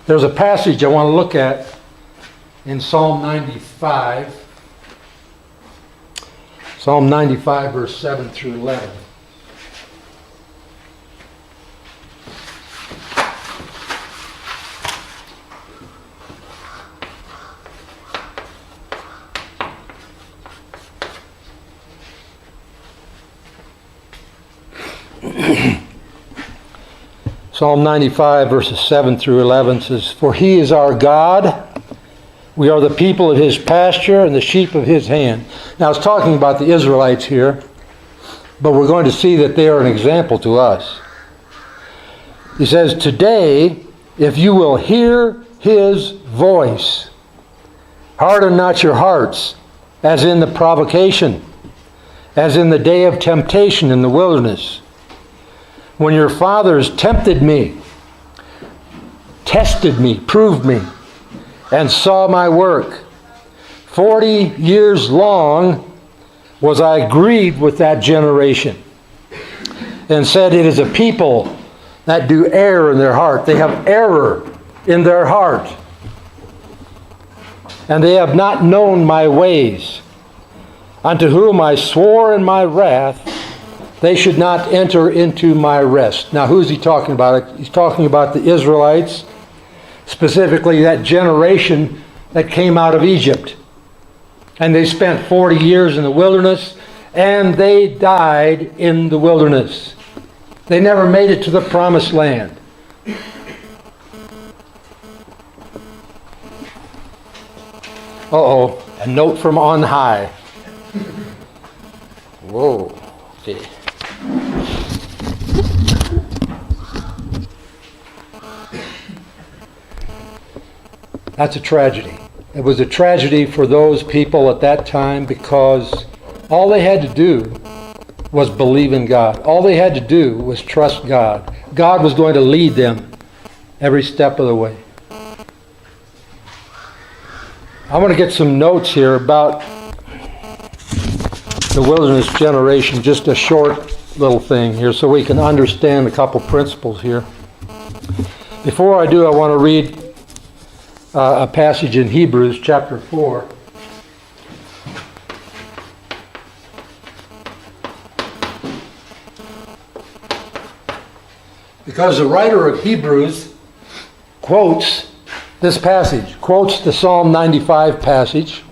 There's a passage I want to look at in Psalm 95. Psalm 95, verse 7 through 11. Psalm 95, verses 7 through 11 says, "For he is our God, we are the people of his pasture and the sheep of his hand." Now it's talking about the Israelites here, but we're going to see that they are an example to us. He says, "Today, if you will hear his voice, harden not your hearts, as in the provocation, as in the day of temptation in the wilderness, when your fathers tempted me, tested me, proved me, and saw my work. 40 years long was I grieved with that generation, and said, it is a people that do err in their heart." They have error in their heart. "And they have not known my ways, unto whom I swore in my wrath, they should not enter into my rest." Now, who is he talking about? He's talking about the Israelites, specifically that generation that came out of Egypt. And they spent 40 years in the wilderness, and they died in the wilderness. They never made it to the promised land. Uh-oh, a note from on high. Whoa, okay. That's a tragedy. It was a tragedy for those people at that time because all they had to do was believe in God. All they had to do was trust God. God was going to lead them every step of the way. I want to get some notes here about the wilderness generation, just a short little thing here so we can understand a couple principles here. Before I do, I want to read a passage in Hebrews chapter 4. Because the writer of Hebrews quotes this passage, quotes the Psalm 95 passage,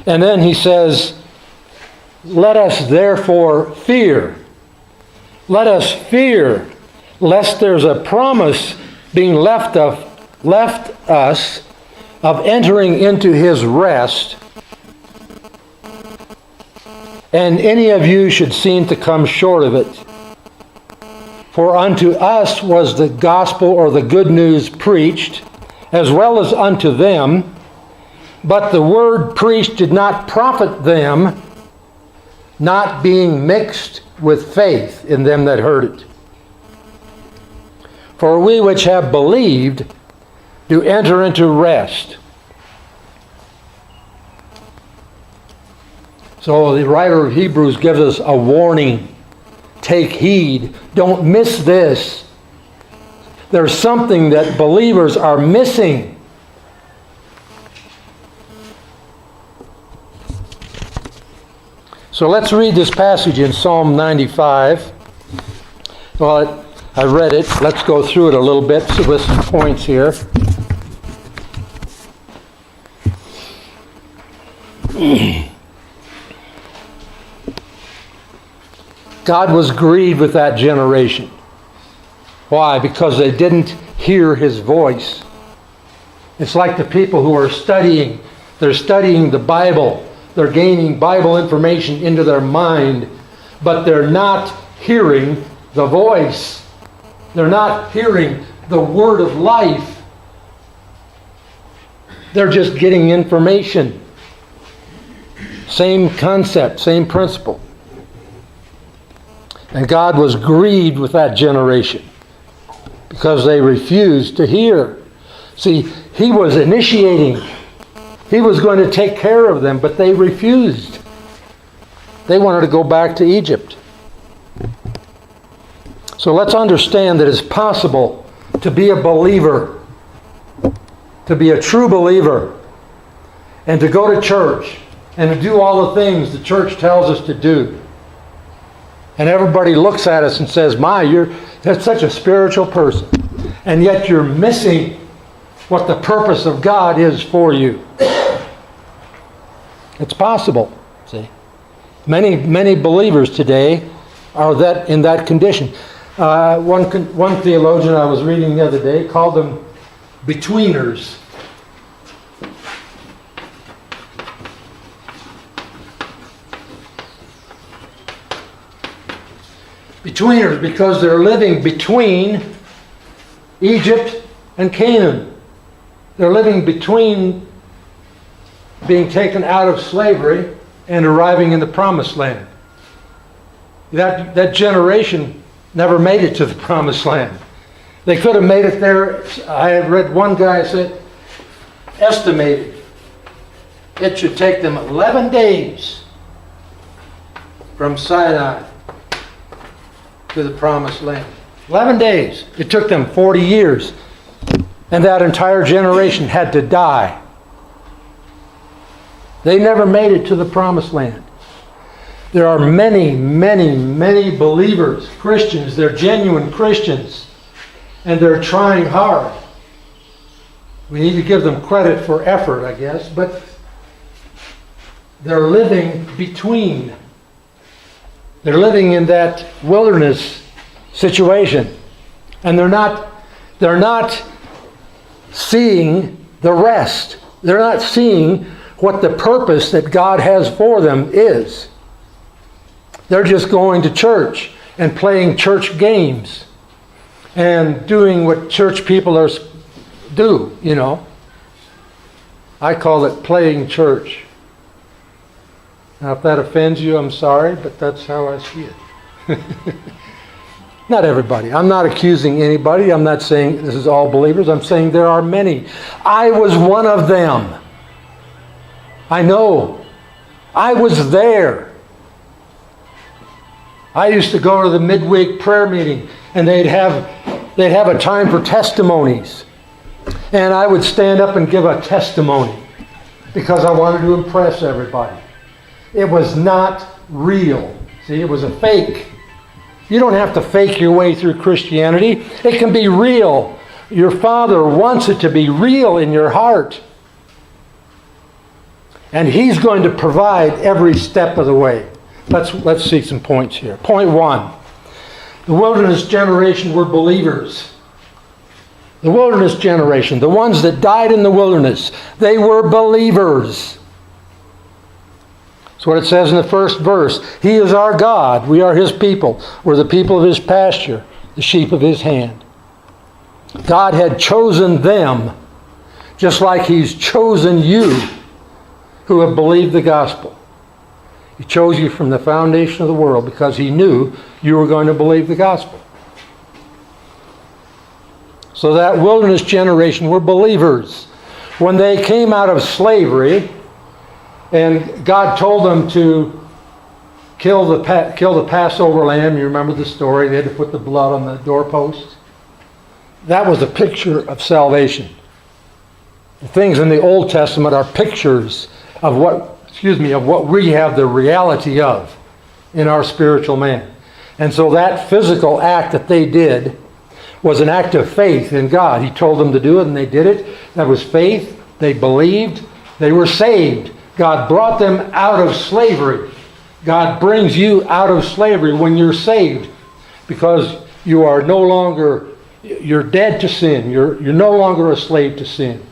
and then he says, "Let us therefore fear. Let us fear, lest there's a promise being left us of entering into his rest, and any of you should seem to come short of it. For unto us was the gospel or the good news preached, as well as unto them, but the word preached did not profit them, not being mixed with faith in them that heard it. For we which have believed do enter into rest." So the writer of Hebrews gives us a warning. Take heed. Don't miss this. There's something that believers are missing. So let's read this passage in Psalm 95. Well, I read it. Let's go through it a little bit with some points here. God was grieved with that generation. Why? Because they didn't hear his voice. It's like the people who are studying. They're studying the Bible. They're gaining Bible information into their mind, but they're not hearing the voice. They're not hearing the word of life. They're just getting information. Same concept, same principle. And God was grieved with that generation because they refused to hear. See, he was initiating. He was going to take care of them, but they refused. They wanted to go back to Egypt. So let's understand that it's possible to to be a believer, to be a true believer, and to go to church and to do all the things the church tells us to do. And everybody looks at us and says, that's such a spiritual person. And yet you're missing what the purpose of God is for you. It's possible, see. Many believers today are in that condition. One theologian I was reading the other day called them betweeners. Betweeners, because they're living between Egypt and Canaan. They're living between being taken out of slavery and arriving in the promised land. That generation never made it to the promised land. They could have made it there. I had read one guy said, estimated it should take them 11 days from Sinai to the promised land. 11 days. It took them 40 years. And that entire generation had to die. They never made it to the promised land. There are many believers, Christians. They're genuine Christians. And they're trying hard. We need to give them credit for effort, I guess. But they're living between. They're living in that wilderness situation. And they're not seeing the rest. They're not seeing what the purpose that God has for them is. They're just going to church and playing church games and doing what church people do, you know. I call it playing church. Now, if that offends you, I'm sorry, but that's how I see it. Not everybody. I'm not accusing anybody. I'm not saying this is all believers. I'm saying there are many. I was one of them. I know. I was there. I used to go to the midweek prayer meeting, and they'd have a time for testimonies. And I would stand up and give a testimony because I wanted to impress everybody. It was not real. See, it was a fake. You don't have to fake your way through Christianity. It can be real. Your Father wants it to be real in your heart. And He's going to provide every step of the way. Let's see some points here. Point 1. The wilderness generation were believers. The wilderness generation, the ones that died in the wilderness, they were believers. That's what it says in the first verse. He is our God. We are His people. We're the people of His pasture, the sheep of His hand. God had chosen them just like He's chosen you who have believed the gospel. He chose you from the foundation of the world because He knew you were going to believe the gospel. So that wilderness generation were believers. When they came out of slavery, and God told them to kill the Passover lamb. You remember the story. They had to put the blood on the doorpost. That was a picture of salvation. The things in the Old Testament are pictures of what we have the reality of in our spiritual man. And so that physical act that they did was an act of faith in God. He told them to do it, and they did it. That was faith. They believed. They were saved. God brought them out of slavery. God brings you out of slavery when you're saved, because you are no longer, you're dead to sin. You're no longer a slave to sin.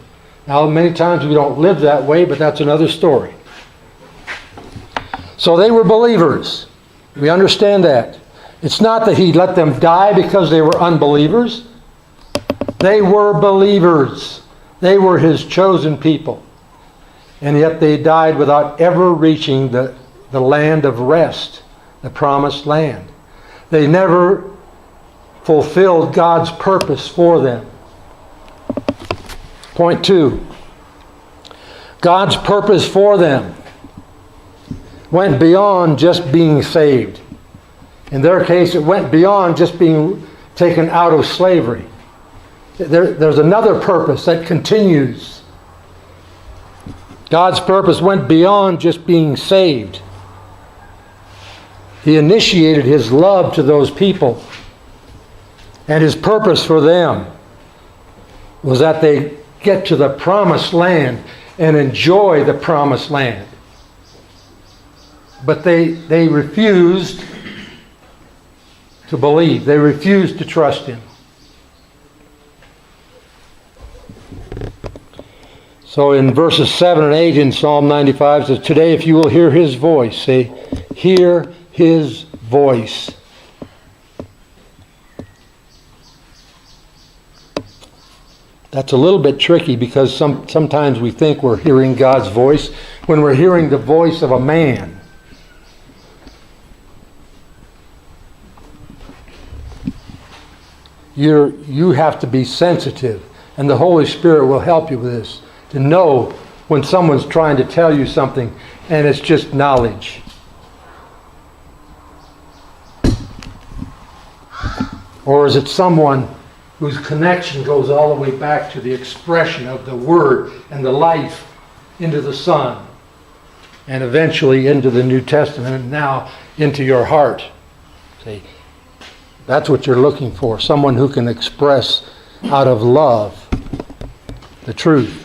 Now, many times we don't live that way, but that's another story. So they were believers. We understand that. It's not that He let them die because they were unbelievers. They were believers. They were His chosen people. And yet they died without ever reaching the land of rest, the promised land. They never fulfilled God's purpose for them. Point 2. God's purpose for them went beyond just being saved. In their case, it went beyond just being taken out of slavery. There's another purpose that continues. God's purpose went beyond just being saved. He initiated His love to those people. And His purpose for them was that they get to the promised land and enjoy the promised land. But they refused to believe. They refused to trust Him. So in verses 7 and 8 in Psalm 95 it says, "Today if you will hear His voice," say, hear His voice. That's a little bit tricky because sometimes we think we're hearing God's voice when we're hearing the voice of a man. You have to be sensitive, and the Holy Spirit will help you with this, to know when someone's trying to tell you something and it's just knowledge. Or is it someone whose connection goes all the way back to the expression of the Word and the life into the Son, and eventually into the New Testament, and now into your heart? See, that's what you're looking for. Someone who can express out of love the truth.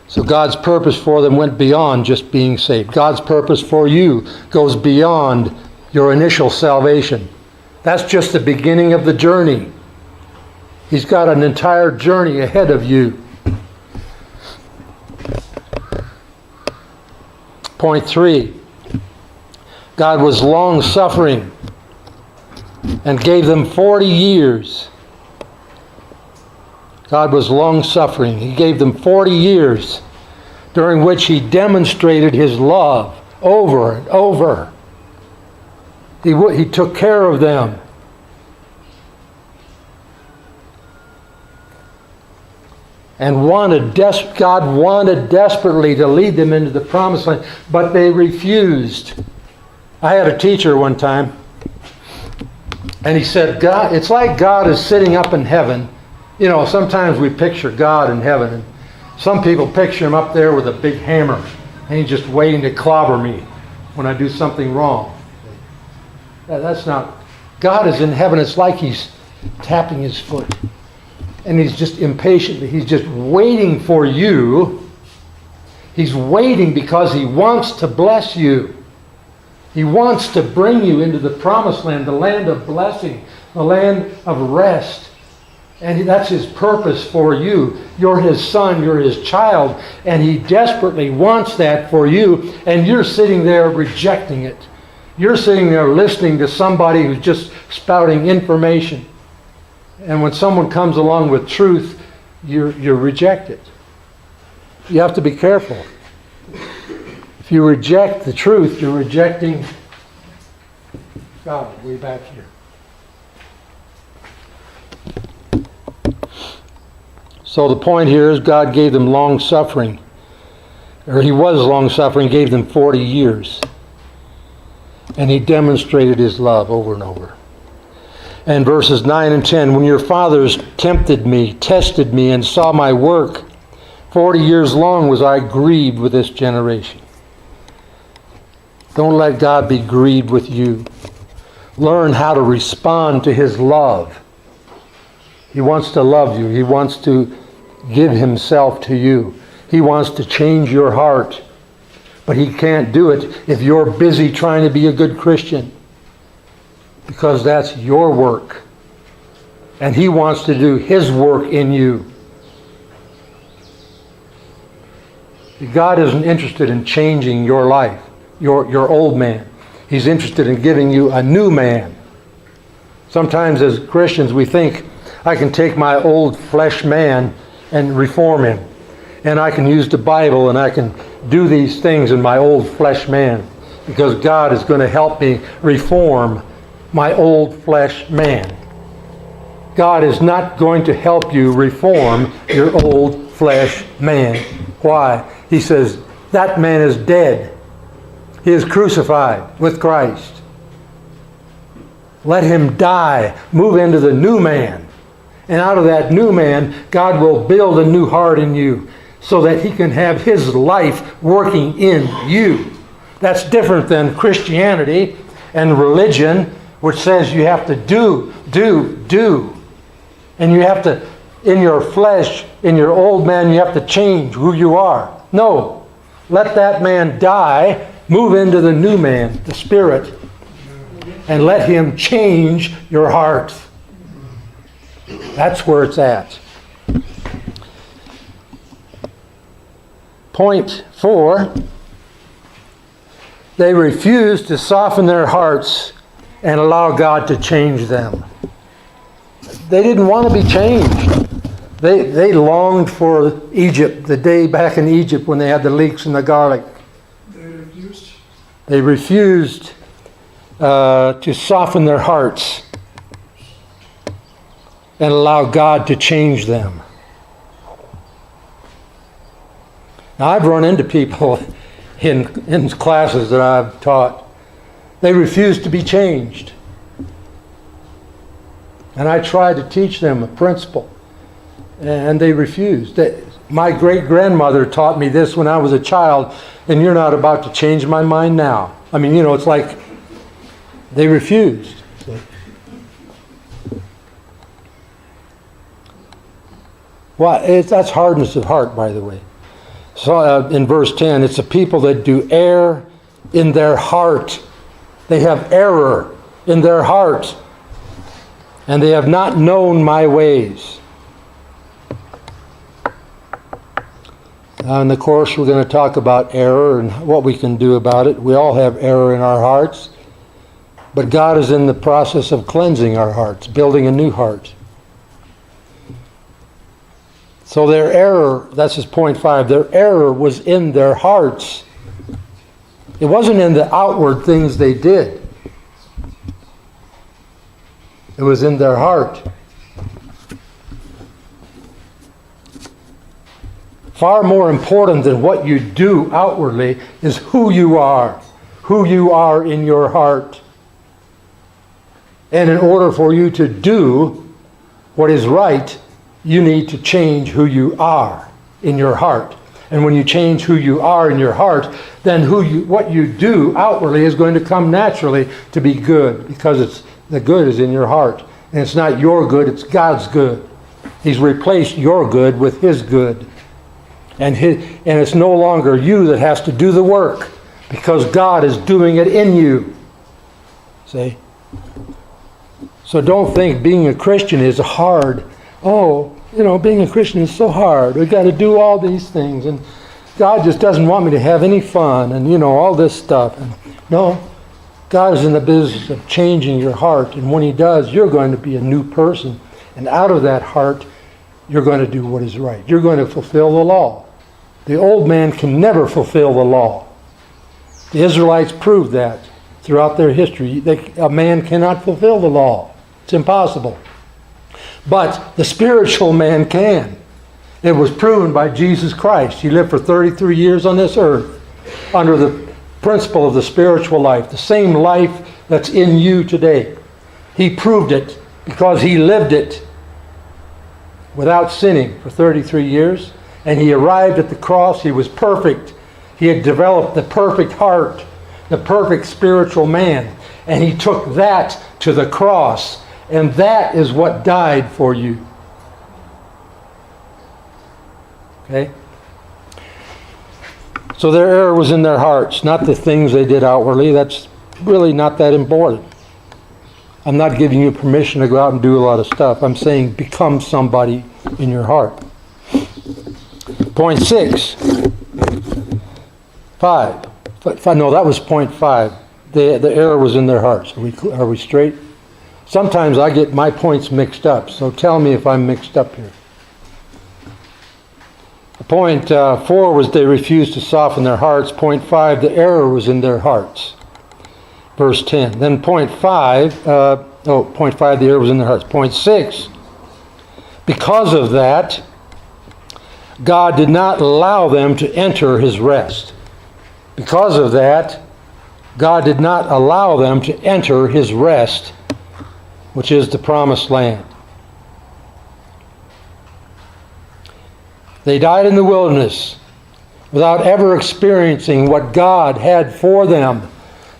So God's purpose for them went beyond just being saved. God's purpose for you goes beyond your initial salvation. That's just the beginning of the journey. He's got an entire journey ahead of you. Point 3. God was long-suffering and gave them 40 years. God was long-suffering. He gave them 40 years during which He demonstrated His love over and over. He took care of them. And God wanted desperately to lead them into the promised land, but they refused. I had a teacher one time, and he said, "God, it's like God is sitting up in heaven." You know, sometimes we picture God in heaven, and some people picture Him up there with a big hammer, and He's just waiting to clobber me when I do something wrong. That's not. God is in heaven. It's like He's tapping His foot, and He's just impatiently. He's just waiting for you. He's waiting because He wants to bless you. He wants to bring you into the promised land, the land of blessing, the land of rest. And that's His purpose for you. You're His son, you're His child, and He desperately wants that for you, and you're sitting there rejecting it. You're sitting there listening to somebody who's just spouting information. And when someone comes along with truth, you reject it. You have to be careful. If you reject the truth, you're rejecting God. Way back here. So the point here is God gave them long suffering. Or He was long suffering, gave them 40 years. And He demonstrated His love over and over. And verses 9 and 10, "When your fathers tempted me, tested me, and saw my work, 40 years long was I grieved with this generation." Don't let God be grieved with you. Learn how to respond to His love. He wants to love you. He wants to give Himself to you. He wants to change your heart. But He can't do it if you're busy trying to be a good Christian, because that's your work. And He wants to do His work in you. God isn't interested in changing your life, your old man. He's interested in giving you a new man. Sometimes as Christians we think, I can take my old flesh man and reform him. And I can use the Bible and I can do these things in my old flesh man, because God is going to help me reform my old flesh man. God is not going to help you reform your old flesh man. Why? He says, that man is dead. He is crucified with Christ. Let him die. Move into the new man. And out of that new man, God will build a new heart in you so that he can have his life working in you. That's different than Christianity and religion, which says you have to do. And you have to, in your flesh, in your old man, you have to change who you are. No. Let that man die. Move into the new man, the Spirit, and let him change your heart. That's where it's at. Point 4, they refused to soften their hearts and allow God to change them. They didn't want to be changed. They longed for Egypt, the day back in Egypt when they had the leeks and the garlic. They refused to soften their hearts and allow God to change them. Now, I've run into people in classes that I've taught. They refuse to be changed. And I tried to teach them a principle, and they refused. My great-grandmother taught me this when I was a child, and you're not about to change my mind now. I mean, it's like they refused. Well, that's hardness of heart, by the way. So in verse 10, it's a people that do err in their heart. They have error in their heart. And they have not known my ways. In the course, we're going to talk about error and what we can do about it. We all have error in our hearts. But God is in the process of cleansing our hearts, building a new heart. So their error, that's his point 5, their error was in their hearts. It wasn't in the outward things they did. It was in their heart. Far more important than what you do outwardly is who you are in your heart. And in order for you to do what is right, you need to change who you are in your heart. And when you change who you are in your heart, then what you do outwardly is going to come naturally to be good, because the good is in your heart. And it's not your good, it's God's good. He's replaced your good with his good. And it's no longer you that has to do the work, because God is doing it in you. See? So don't think being a Christian is hard. Being a Christian is so hard. We've got to do all these things, and God just doesn't want me to have any fun, and all this stuff. And no, God is in the business of changing your heart, and when he does, you're going to be a new person. And out of that heart, you're going to do what is right. You're going to fulfill the law. The old man can never fulfill the law. The Israelites proved that throughout their history. A man cannot fulfill the law. It's impossible. But the spiritual man can. It was proven by Jesus Christ. He lived for 33 years on this earth under the principle of the spiritual life, the same life that's in you today. He proved it because he lived it without sinning for 33 years. And he arrived at the cross. He was perfect. He had developed the perfect heart, the perfect spiritual man. And he took that to the cross. And that is what died for you. Okay? So their error was in their hearts, not the things they did outwardly. That's really not that important. I'm not giving you permission to go out and do a lot of stuff. I'm saying become somebody in your heart. Point 6. 5. No, that was point 5. The error was in their hearts. Are we straight? Sometimes I get my points mixed up, so tell me if I'm mixed up here. Point 4 was they refused to soften their hearts. Point 5, the error was in their hearts. Verse 10. Then point 5, point 5, the error was in their hearts. Point 6, because of that, God did not allow them to enter his rest. Because of that, God did not allow them to enter his rest which is the promised land. They died in the wilderness without ever experiencing what God had for them.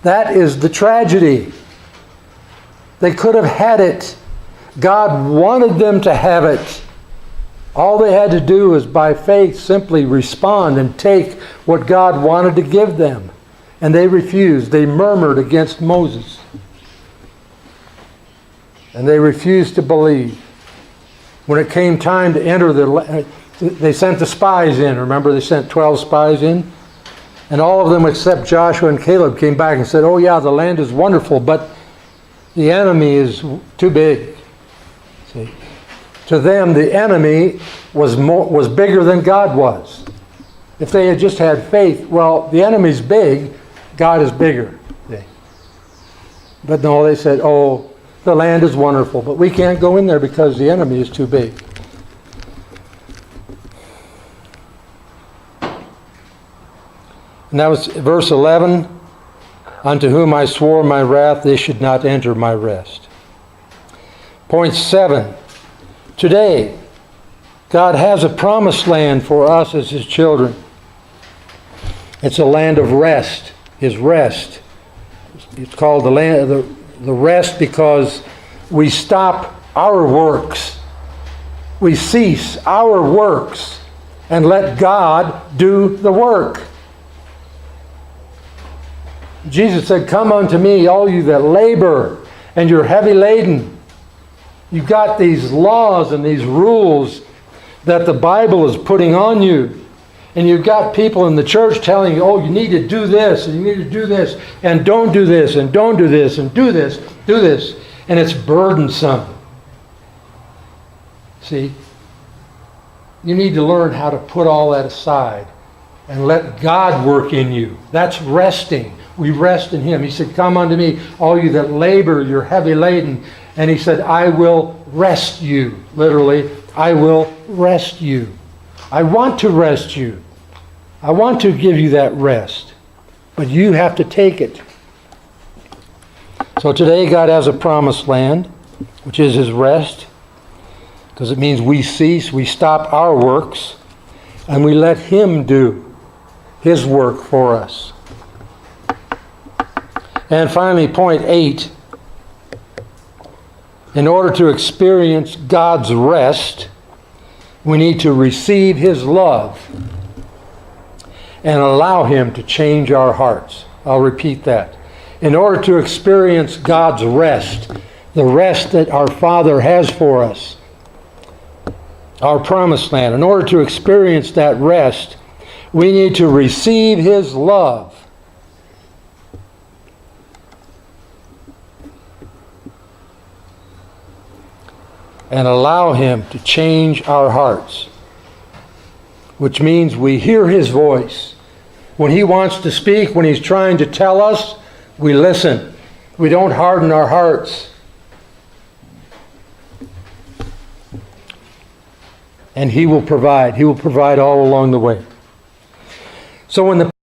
That is the tragedy. They could have had it. God wanted them to have it. All they had to do was by faith simply respond and take what God wanted to give them. And they refused. They murmured against Moses. And they refused to believe. When it came time to enter the land, they sent the spies in. Remember, they sent 12 spies in? And all of them except Joshua and Caleb came back and said, oh yeah, the land is wonderful, but the enemy is too big. See? To them, the enemy was bigger than God was. If they had just had faith, well, the enemy's big, God is bigger. See? But no, they said, oh, the land is wonderful, but we can't go in there because the enemy is too big. And that was verse 11. Unto whom I swore my wrath, they should not enter my rest. Point 7. Today, God has a promised land for us as His children. It's a land of rest, His rest. It's called the land of the rest because we stop our works. We cease our works and let God do the work. Jesus said, come unto me, all you that labor and you're heavy laden. You've got these laws and these rules that the Bible is putting on you. And you've got people in the church telling you, oh, you need to do this, and you need to do this, and don't do this, and don't do this, and do this, do this. And it's burdensome. See? You need to learn how to put all that aside and let God work in you. That's resting. We rest in Him. He said, come unto me, all you that labor, you're heavy laden. And He said, I will rest you. Literally, I will rest you. I want to rest you. I want to give you that rest. But you have to take it. So today God has a promised land, which is His rest. Because it means we cease, we stop our works, and we let Him do His work for us. And finally, point 8. In order to experience God's rest, we need to receive His love and allow Him to change our hearts. I'll repeat that. In order to experience God's rest, the rest that our Father has for us, our promised land, in order to experience that rest, we need to receive His love. And allow Him to change our hearts. Which means we hear His voice. When He wants to speak, when He's trying to tell us, we listen. We don't harden our hearts. And He will provide. He will provide all along the way. So when the